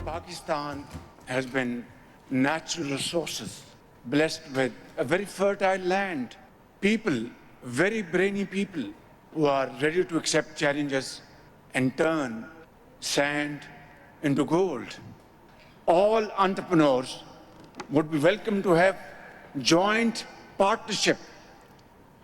Pakistan has been natural resources, blessed with a very fertile land, people, very brainy people who are ready to accept challenges and turn sand into gold. All entrepreneurs would be welcome to have joint partnership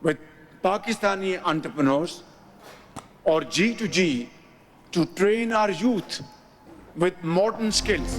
with Pakistani entrepreneurs or G2G to train our youth with modern skills.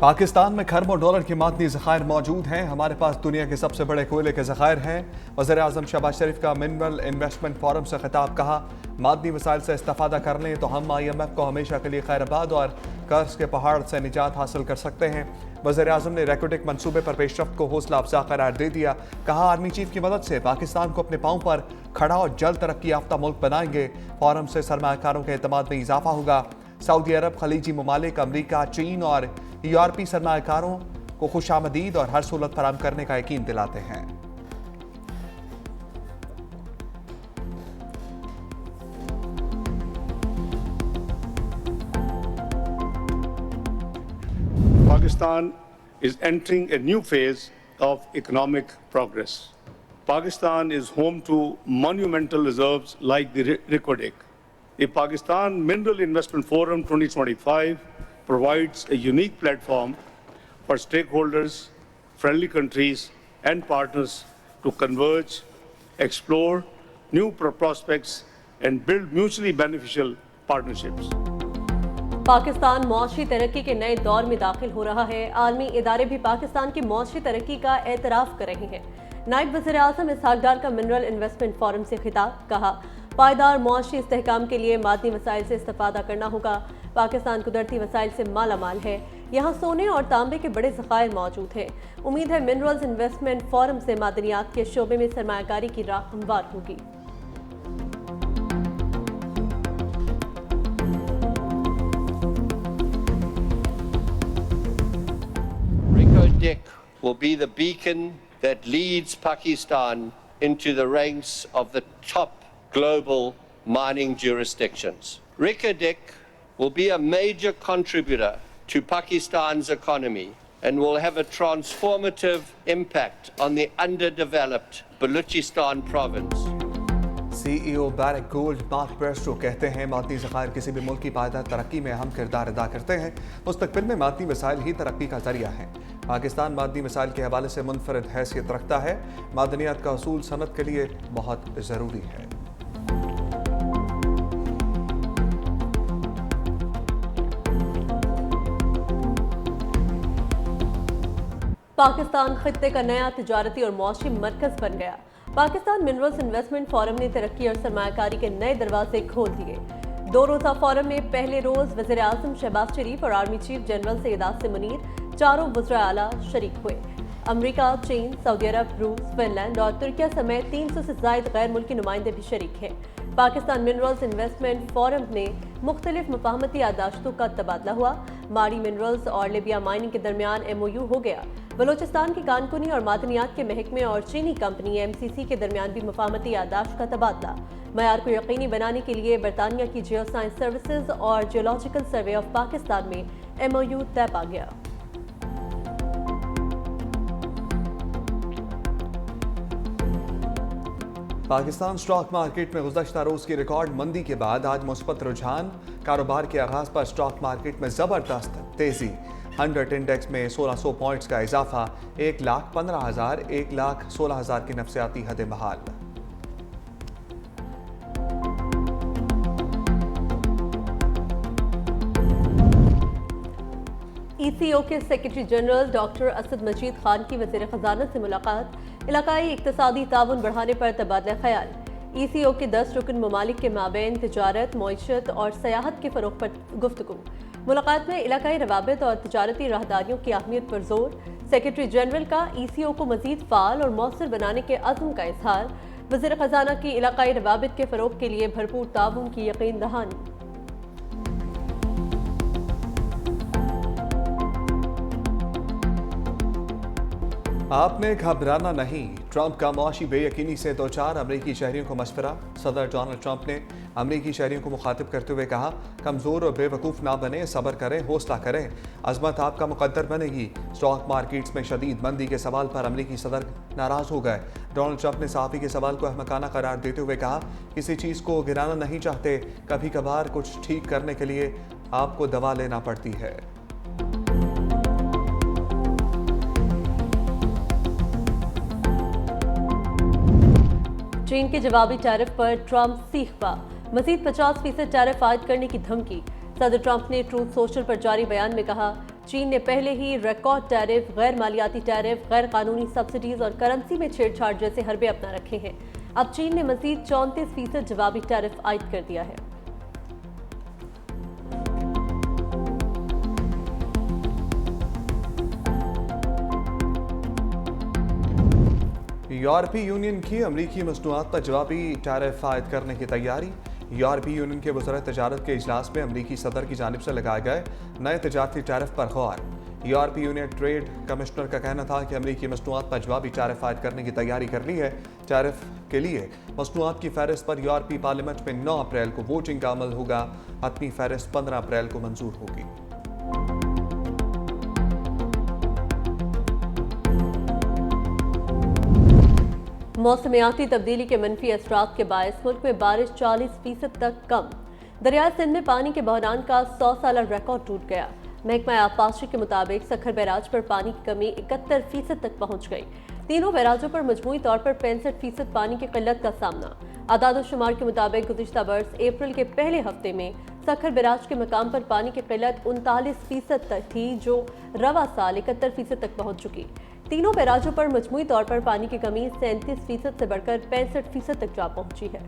Pakistan में खरबों dollar की मादनी ज़खायर मौजूद हैं। हमारे पास दुनिया के सबसे बड़े कोयले के ज़खायर हैं। वज़ीर-ए-आज़म शहबाज शरीफ का मिनरल इन्वेस्टमेंट फोरम से खिताब। कहा, मादनी वसाइल से इस्तिफ़ादा कर लें तो हम IMF को हमेशा के लिए खैराबाद और कर्ज के पहाड़ से निजात हासिल कर सकते हैं। वज़ीर-ए-आज़म ने रेकोडिक मनसूबे पर पेशरफ्त को हौसला अफजा करार दे दिया। कहा, आर्मी चीफ की मदद से पाकिस्तान को अपने पाँव पर खड़ा और जल्द तरक्की याफ्ता मुल्क बनाएंगे। फोरम से सरमायाकारों के एतमाद में इजाफा होगा। सऊदी अरब, खलीजी ममालिक, अमरीका, चीन और यूरोपीय सरमायाकारों को खुशामदीद और हर सहूलत फराहम करने का यकीन दिलाते हैं। Pakistan is entering a new phase of economic progress. Pakistan is home to monumental reserves like the Reko Diq. The Pakistan Mineral Investment Forum 2025 provides a unique platform for stakeholders, friendly countries and partners to converge, explore new prospects and build mutually beneficial partnerships. Pakistan मौशी तरक्की के नए दौर में दाखिल हो रहा है। आलमी इदारे भी पाकिस्तान की मौशी तरक्की का एतराफ़ कर रहे हैं। नायब वज़ीर-ए-आज़म इसहाक डार का मिनरल इन्वेस्टमेंट फोरम से खिताब। कहा, पायदार मौशी इस्तेहकाम के लिए मादनी वसाइल से इस्तिफ़ादा करना होगा। पाकिस्तान कुदरती वसाइल से माला माल है। यहाँ सोने और तांबे के बड़े ज़खायर मौजूद हैं। उम्मीद है मिनरल्स इन्वेस्टमेंट फोरम से मादनियात के शोबे में सरमायाकारी की राह हमवार होगी। Reko Diq will be the beacon that leads Pakistan into the ranks of the top global mining jurisdictions. Reko Diq will be a major contributor to Pakistan's economy and will have a transformative impact on the underdeveloped Balochistan province. CEO barrack gold mark Bairstow कहते हैं, मादनी ज़खायर किसी भी मुल्क की पायदार तरक्की में अहम किरदार अदा करते हैं। मुस्तकबिल में मादनी वसाइल ही तरक्की का जरिया है। पाकिस्तान मादनी वसाइल के हवाले से मुनफरद हैसियत रखता है। मादनियात का असूल सनत के लिए बहुत ज़रूरी है। पाकिस्तान खित्ते का नया तिजारती और मौशी मरकज बन गया। पाकिस्तान मिनरल्स इन्वेस्टमेंट फोरम ने तरक्की और सरमायाकारी के नए दरवाजे खोल दिए। 2 रोज़ा फोरम में पहले रोज वज़ीर-ए-आज़म शहबाज शरीफ और army chief general Syed Asim Munir, चारों वज़ीर आला शरीक हुए। अमरीका, चीन, सऊदी अरब, रूस, फिनलैंड और तुर्किया समेत 300 से ज़ायद गैर मुल्की नुमाइंदे भी शरीक हैं। पाकिस्तान मिनरल्स इन्वेस्टमेंट फोरम में मुख्तलिफ मुफाहमती यादाश्तों का तबादला हुआ। मारी मिनरल्स और लिबिया माइनिंग के दरमियान MOU हो गया। बलोचिस्तान की कानकुनी और मादनियात के महकमे और चीनी कंपनी MCC के दरमियान भी मुफाहमती यादाश्त का तबादला। मयार को यकीनी बनाने के लिए बरतानिया की जियो साइंस सर्विसेज और जियोलॉजिकल सर्वे ऑफ पाकिस्तान में MOU तय पा गया। पाकिस्तान स्टॉक मार्केट में गुज़श्ता रोज़ की रिकॉर्ड मंदी के बाद आज मुस्बत रुझान। कारोबार के आगाज़ पर स्टॉक मार्केट में ज़बरदस्त तेज़ी। 100 इंडेक्स में 1600 पॉइंट्स का इजाफा। 1,15,000 1,16,000 की नफसियाती हद बहाल। ECO के सेक्रेटरी जनरल डॉक्टर असद मजीद खान की वज़ीर ख़जाना से मुलाकात। इलाकाई इक़्तिसादी ताउन बढ़ाने पर तबादला ख्याल। ECO के 10 रुकन ममालिक के माबैन तिजारत, मईशत और सयाहत के फ़रोग़ पर गुफ्तगू। मुलाकात में इलाकाई रवाबित और तिजारती राहदारियों की अहमियत पर जोर। सेक्रेटरी जनरल का ECO को मज़ीद फ़ाल और मौसर बनाने के अज़्म का इजहार। वज़ीर ख़जाना की इलाकाई रवाबित के फ़रोग़ के लिए भरपूर ताउन की यकीन दहानी। आपने घबराना नहीं, ट्रंप का मुआशी बेयकीनी से दो चार अमरीकी शहरियों को मशवरा। सदर डोनाल्ड ट्रंप ने अमरीकी शहरियों को मुखातिब करते हुए कहा, कमज़ोर और बेवकूफ़ ना बने, सब्र करें, हौसला करें, अजमत आपका मुकद्दर बनेगी। स्टॉक मार्केट्स में शदीद मंदी के सवाल पर अमरीकी सदर नाराज़ हो गए। डोनाल्ड ट्रंप ने सहाफ़ी के सवाल को अहमकाना करार देते हुए कहा, किसी चीज़ को गिराना नहीं चाहते, कभी कभार कुछ ठीक करने के लिए आपको दवा लेना पड़ती है। चीन के जवाबी टैरिफ पर ट्रंप सीखपा, मजीद 50% टैरिफ आयद करने की धमकी। सदर ट्रंप ने ट्रूथ सोशल पर जारी बयान में कहा, चीन ने पहले ही रिकॉर्ड टैरिफ, गैर मालियाती टैरिफ, गैर कानूनी सब्सिडीज और करेंसी में छेड़छाड़ जैसे हरबे अपना रखे हैं। अब चीन ने मजीद 34% जवाबी टैरिफ आयद कर दिया है। यूरोपीय यूनियन की अमरीकी मसनूआत पर जवाबी टैरिफ आयद करने की तैयारी। यूरोपीय यूनियन के वज़ीर तजारत के इजलास में अमरीकी सदर की जानिब से लगाए गए नए तजारती टैरिफ पर गौर। यूरोपीय यूनियन ट्रेड कमिश्नर का कहना था कि अमरीकी मसनूआत पर जवाबी टैरिफ आयद करने की तैयारी कर ली है। टैरिफ के लिए मसनूआत की फहरिस्त पर यूरोपीय पार्लियामेंट में 9 अप्रैल को वोटिंग का अमल होगा। हतमी फहरिस्त 15 अप्रैल को मंजूर होगी। मौसमियाती तब्दीली के मनफी असरात के बायस मुल्क में बारिश 40% तक कम। दरियाए सिंध में पानी के बहरान का 100 साला रिकॉर्ड टूट गया। महकमा आबपाशी के मुताबिक सखर बैराज पर पानी की कमी 71% तक पहुंच गई। तीनों बैराजों पर मजमूई तौर पर 65% पानी की किल्लत का सामना। आदाद-ओ-शुमार के मुताबिक गुज़िश्ता बरस अप्रैल के पहले हफ्ते में सखर बैराज के मकाम पर पानी की किल्लत 39% तक थी, जो रवा साल 71% तक पहुंच चुकी। तीनों बैराजों पर मजमूई तौर पर पानी की कमी 37% से बढ़कर 65% तक जा पहुंची है।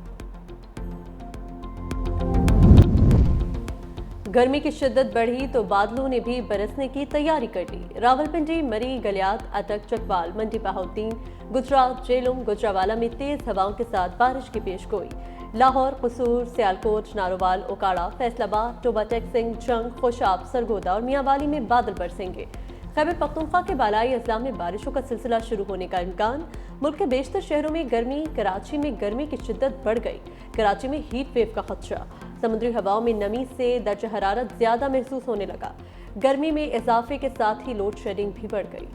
गर्मी की शिद्दत बढ़ी तो बादलों ने भी बरसने की तैयारी कर ली। रावलपिंडी, मरी, गलियात, अटक, चकवाल, मंडी बहाउद्दीन, गुजरात, जेलम, गुजरावाला में तेज हवाओं के साथ बारिश की पेशगोई। लाहौर, कसूर, सियालकोट, नारोवाल, ओकाड़ा, फैसलाबाद, टोबा टेक्सिंग, जंग, खुशाब, सरगोदा और मियांवाली में बादल बरसेंगे। खैबर पख्तूनख्वा के बालाई अजला में बारिशों का सिलसिला शुरू होने का इम्कान। मुल्क के बेशतर शहरों में गर्मी। कराची में गर्मी की शिद्दत बढ़ गई। कराची में हीट वेव का खदशा। समुद्री हवाओं में नमी से दर्जा हरारत ज्यादा महसूस होने लगा। गर्मी में इजाफे के साथ ही लोड शेडिंग भी बढ़ गई।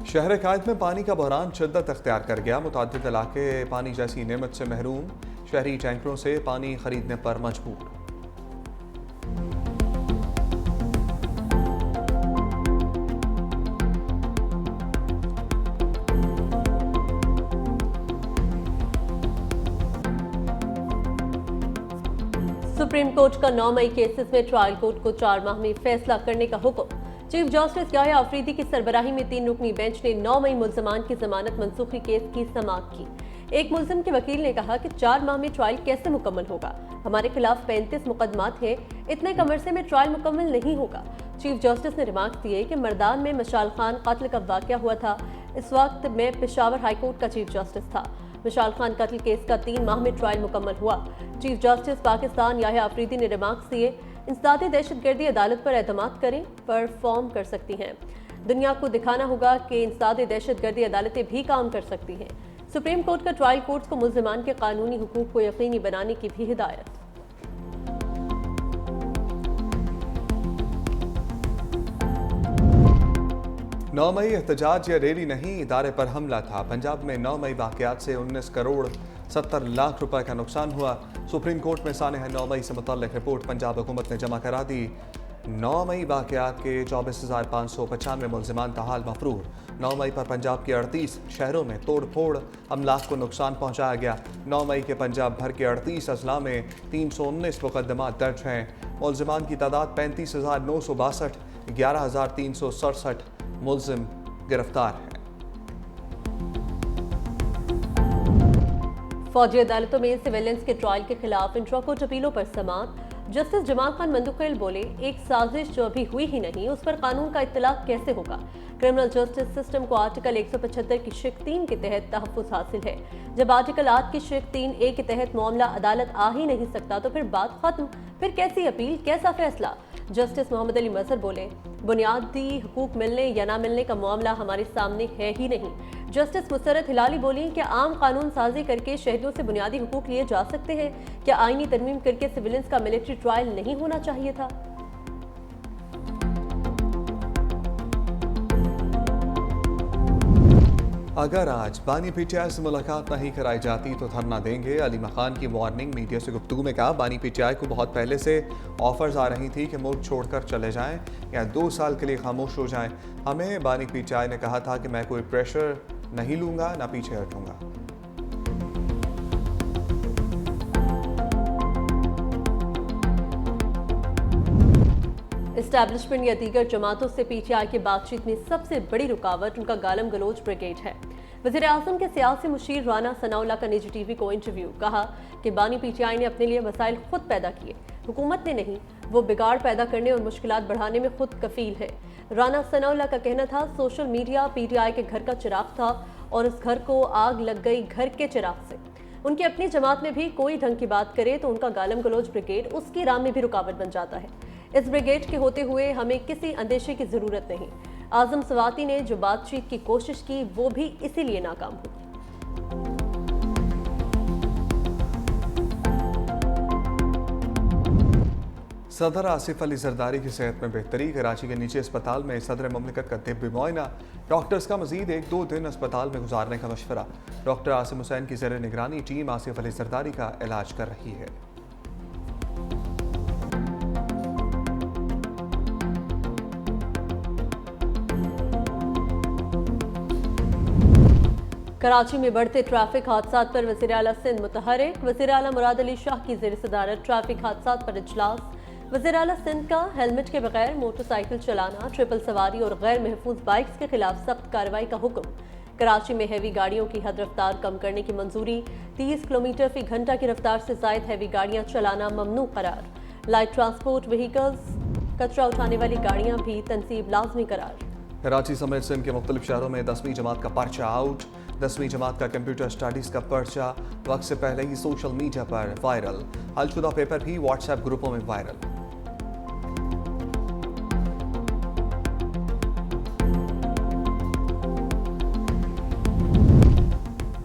शहर कायद में पानी का बहरान शिद्दत अख्तियार कर गया। मुतअद्दिद इलाके पानी जैसी नेमत से महरूम। शहरी टैंकरों से पानी खरीदने पर मजबूर। सुप्रीम कोर्ट का 9 मई केसेस में ट्रायल कोर्ट को 4 माह में फैसला करने का हुक्म। चीफ जस्टिस याह्या अफरीदी की सरबराही में 3 रुकनी बेंच ने 9 मई मुल्जमान की जमानत मनसूखी केस की समाअत की। एक मुल्जिम के वकील ने कहा कि 4 माह में ट्रायल कैसे मुकम्मल होगा, हमारे खिलाफ 35 मुकदमात हैं, इतने कम अरसे में ट्रायल मुकम्मल नहीं होगा। चीफ जस्टिस ने रिमार्क दिए कि मर्दान में मशाल खान कत्ल का वाक़या हुआ था। इस वक्त मैं पेशावर हाईकोर्ट का चीफ जस्टिस था। मशाल खान कत्ल केस का 3 माह में ट्रायल मुकम्मल हुआ। चीफ जस्टिस पाकिस्तान याह्या अफरीदी ने रिमार्क्स दिए, इंसदादी दहशतगर्दी अदालत पर एतमाद करें, परफॉर्म कर सकती हैं। दुनिया को दिखाना होगा कि इंसदादी दहशतगर्दी अदालतें भी काम कर सकती हैं। सुप्रीम कोर्ट का ट्रायल कोर्ट्स को मुल्जिमान के कानूनी हुकूक को यकीनी बनाने की भी हिदायत। नौ मई एहतजाज या रैली नहीं, इदारे पर हमला था। पंजाब में 9 मई वाक़यात से 19 करोड़ 70 लाख रुपए का नुकसान हुआ। सुप्रीम कोर्ट में सानह 9 मई से मुतल्लिक रिपोर्ट पंजाब हुकूमत ने जमा करा दी। 9 मई वाक़यात के 24,595 मुल्जिमान ताहाल मफरूर। 9 मई पर पंजाब के 38 शहरों में तोड़ फोड़, अमलाक को नुकसान पहुँचाया गया। 9 मई के पंजाब भर के 38 अजला में 319 मुकदमात दर्ज हैं। मुल्जिमान की तादाद 35,962, 11,367 मुल्जिम गिरफ्तार हैं। फौजी अदालतों में सिविलियंस के ट्रायल के खिलाफ इंट्रा कोर्ट अपीलों पर समाअत। जस्टिस जमाल खान मंदुकैल बोले, एक साजिश जो अभी हुई ही नहीं उस पर कानून का इत्तलाक कैसे होगा। क्रिमिनल जस्टिस सिस्टम को आर्टिकल 175 की शिक 3 के तहत तहफ़्फ़ुज़ हासिल है। जब आर्टिकल 8 की शिक 3A के तहत मामला अदालत आ ही नहीं सकता तो फिर बात खत्म, फिर कैसी अपील, कैसा फैसला। जस्टिस मोहम्मद अली मजहर बोले, बुनियादी हुकूक मिलने या ना मिलने का मामला हमारे सामने है ही नहीं। जस्टिस मुसरत हिलाली बोली, क्या आम कानून साजी करके शहरियों से बुनियादी हुकूक लिए जा सकते हैं? क्या आईनी तरमीम करके सिविलियंस का मिलिट्री ट्रायल नहीं होना चाहिए था? अगर आज बानी पीटीआई से मुलाकात नहीं कराई जाती तो धरना देंगे। अली मखान की वार्निंग। मीडिया से गुफ्तगू में कहा, बानी पीटीआई को बहुत पहले से ऑफर्स आ रही थी कि मुल्क छोड़कर चले जाएं या 2 साल के लिए खामोश हो जाएं। हमें बानी पीटीआई ने कहा था कि मैं कोई प्रेशर नहीं लूंगा, ना पीछे हटूंगा। एस्टैब्लिशमेंट या दीगर जमातों से पीटीआई की बातचीत में सबसे बड़ी रुकावट उनका गालम गलोच ब्रिगेड है। वज़ीर आज़म के सियासी मुशीर राना सनाउल्लाह का निजी टीवी को इंटरव्यू। कहा कि बानी पीटीआई ने अपने लिए मसाइल खुद पैदा किए, हुकूमत ने नहीं। वो बिगाड़ पैदा करने और मुश्किलात बढ़ाने में खुद कफील है। राना सनाउल्लाह का कहना था, सोशल मीडिया पीटीआई के घर का चिराग था और उस घर को आग लग गई घर के चिराग से। उनकी अपनी जमात में भी कोई ढंग की बात करे तो उनका गालम गलोच ब्रिगेड उसकी राह में भी रुकावट बन जाता है। इस ब्रिगेड के होते हुए हमें किसी अंदेशे की जरूरत नहीं। आजम सवाती ने जो बातचीत की कोशिश की वो भी इसीलिए नाकाम हुई। सदर आसिफ अली जरदारी की सेहत में बेहतरी। कराची के निजी अस्पताल में सदर ममलिकत का तिब्बी मुआयना। डॉक्टर्स का मजीद 1-2 दिन अस्पताल में गुजारने का मशवरा। डॉक्टर आसिम हुसैन की ज़ेर निगरानी टीम आसिफ अली जरदारी का इलाज कर रही है। कराची में बढ़ते ट्रैफिक हादसात पर वज़ीर आला सिंध मुतहरिक। वज़ीर आला मुराद अली शाह की ज़ेर सदारत ट्रैफिक हादसात पर इजलास। वज़ीर आला सिंध का हेलमेट के बगैर मोटरसाइकिल चलाना, ट्रिपल सवारी और गैर महफूज बाइक्स के खिलाफ सख्त कार्रवाई का हुक्म। कराची में हैवी गाड़ियों की हद रफ्तार कम करने की मंजूरी। 30 किलोमीटर फी घंटा की रफ्तार से जायद हैवी गाड़ियां चलाना ममनू करार। लाइट ट्रांसपोर्ट व्हीकल्स, कचरा उठाने वाली गाड़ियां भी तनसीब लाजमी करार। कराची समेत सिंध के मुख्तलिफ शहरों में 10वीं जमात का पर्चा आउट। 10वीं जमात का कंप्यूटर स्टडीज़ का पर्चा वक्त से पहले ही सोशल मीडिया पर वायरल। हलशुदा पेपर भी व्हाट्सएप ग्रुपों में वायरल।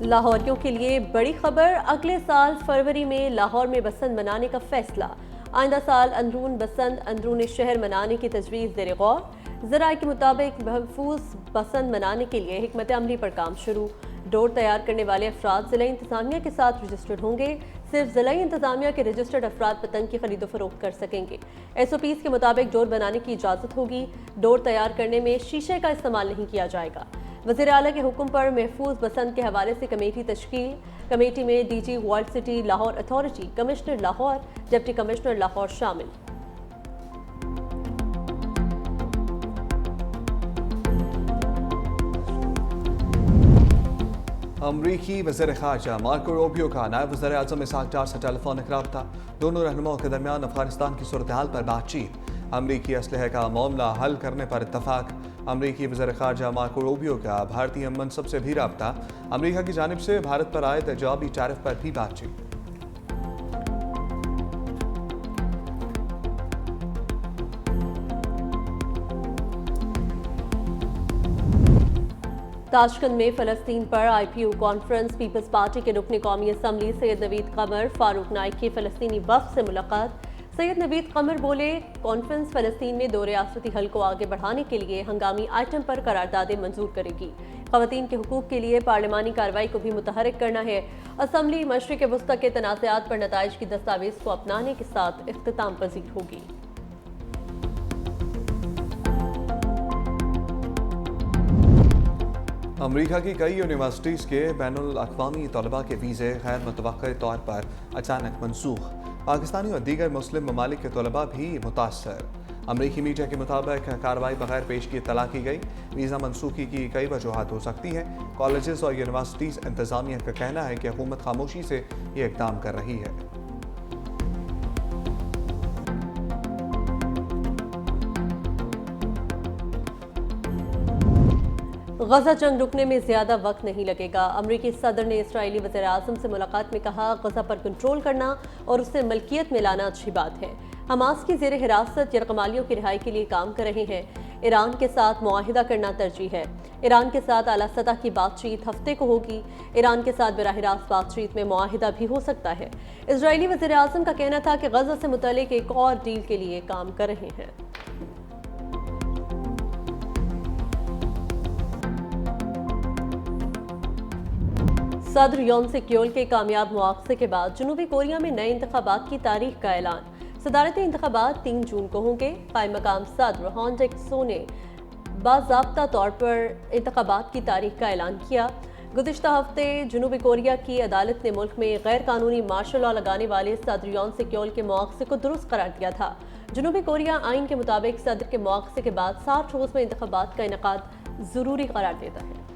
लाहौरियों के लिए बड़ी खबर। अगले साल फरवरी में लाहौर में बसंत मनाने का फैसला। आइंदा साल अंदरून बसंत अंदरून शहर मनाने की तजवीज़ ज़ेर गौर। ज़राए के मुताबिक महफूज बसंत मनाने के लिए हिकमत अमली पर काम शुरू। डोर तैयार करने वाले अफराद ज़िला इंतज़ामिया के साथ रजिस्टर्ड होंगे। सिर्फ ज़िला इंतज़ामिया के रजिस्टर्ड अफराद पतंग की खरीदो फरोख्त कर सकेंगे। SOPs के मुताबिक डोर बनाने की इजाज़त होगी। डोर तैयार करने में शीशे का इस्तेमाल नहीं किया जाएगा। वज़ीर आला के हुक्म पर महफूज बसंत के हवाले से कमेटी तश्कील। कमेटी में DG world city Lahore authority, commissioner Lahore, deputy commissioner Lahore शामिल। अमरीकी वज़ीर ख़ारजा मार्को रूबियो का नायब वज़ीर आज़म इसहाक़ डार से टेलीफोनिक रब्ता। दोनों रहनुमाओं के दरमियान अफगानिस्तान की सूरत हाल पर बातचीत। अमरीकी असलहे का मामला हल करने पर इत्तफाक। अमरीकी वज़ीर ख़ारजा मार्को रूबियो का भारतीय मनसब से भी रब्ता। अमरीका की जानिब से भारत पर आए तेजाबी टैरिफ पर भी बातचीत। ताशकंद में फ़लस्तीन पर IPU कॉन्फ्रेंस। पीपल्स पार्टी के रुकन कौमी असम्बली सैयद नवीद कमर फारूक नाइक की फ़लस्तीनी वफ़द से मुलाकात। सैयद नवीद कमर बोले, कॉन्फ्रेंस फ़लस्तीन में 2 रियासती हल को आगे बढ़ाने के लिए हंगामी आइटम पर करारदादें मंजूर करेगी। ख़वातीन के हुकूक के लिए पार्लिमानी कार्रवाई को भी मुतहरिक करना है। असम्बली मशरिक़ वस्ता के तनाज़ात पर नताइज की दस्तावेज़ को अपनाने के साथ इख्तिताम पजीर होगी। अमरीका की कई यूनिवर्सिटीज़ के बैनुल अक़वामी तलबा के वीज़े गैर मुतवक्किर तौर पर अचानक मनसूख। पाकिस्तानी और दीगर मुस्लिम ममालिक के तलबा भी मुतासर। अमरीकी मीडिया के मुताबिक कार्रवाई बगैर पेश किए तला की गई। वीज़ा मनसूखी की कई वजूहात हो सकती हैं। कॉलेजेस और यूनिवर्सिटीज़ इंतज़ामिया का कहना है कि हुकूमत खामोशी से ये इक़दाम कर रही है। गजा जंग रुकने में ज्यादा वक्त नहीं लगेगा। अमरीकी सदर ने इसराइली वज़ीर-ए-आज़म से मुलाकात में कहा, गजा पर कंट्रोल करना और उसे मलकियत में लाना अच्छी बात है। हमास की ज़ेर हिरासत यरगमालियों की रिहाई के लिए काम कर रहे हैं। ईरान के साथ मुआहिदा करना तरजीह है। ईरान के साथ आला सतह की बातचीत हफ्ते को होगी। ईरान के साथ बराह रास्त बातचीत में मुआहिदा भी हो सकता है। इजरायली वज़ीर-ए-आज़म का कहना था कि गजा से मुतल्लिक एक और डील के लिए काम कर रहे हैं। सदर योन सेक योल के कामयाब मुआवजे के बाद जनूबी कोरिया में नए इंतखाबात की तारीख का ऐलान। सदारती इंतखाबात 3 जून को होंगे। कायम मकाम सदर हॉन डेक सो ने बाज़ाब्ता तौर पर इंतखाबात की तारीख का ऐलान किया। गुज़िश्ता हफ्ते जनूबी कोरिया की अदालत ने मुल्क में गैर कानूनी मार्शल लॉ लगाने वाले सदर योन सेक योल के मुआवजे को दुरुस्त करार दिया था। जनूबी कोरिया आइन के मुताबिक सदर के मुआवजे के बाद 60 रोज़ में इंतखाबात का इनेकाद ज़रूरी करार देता है।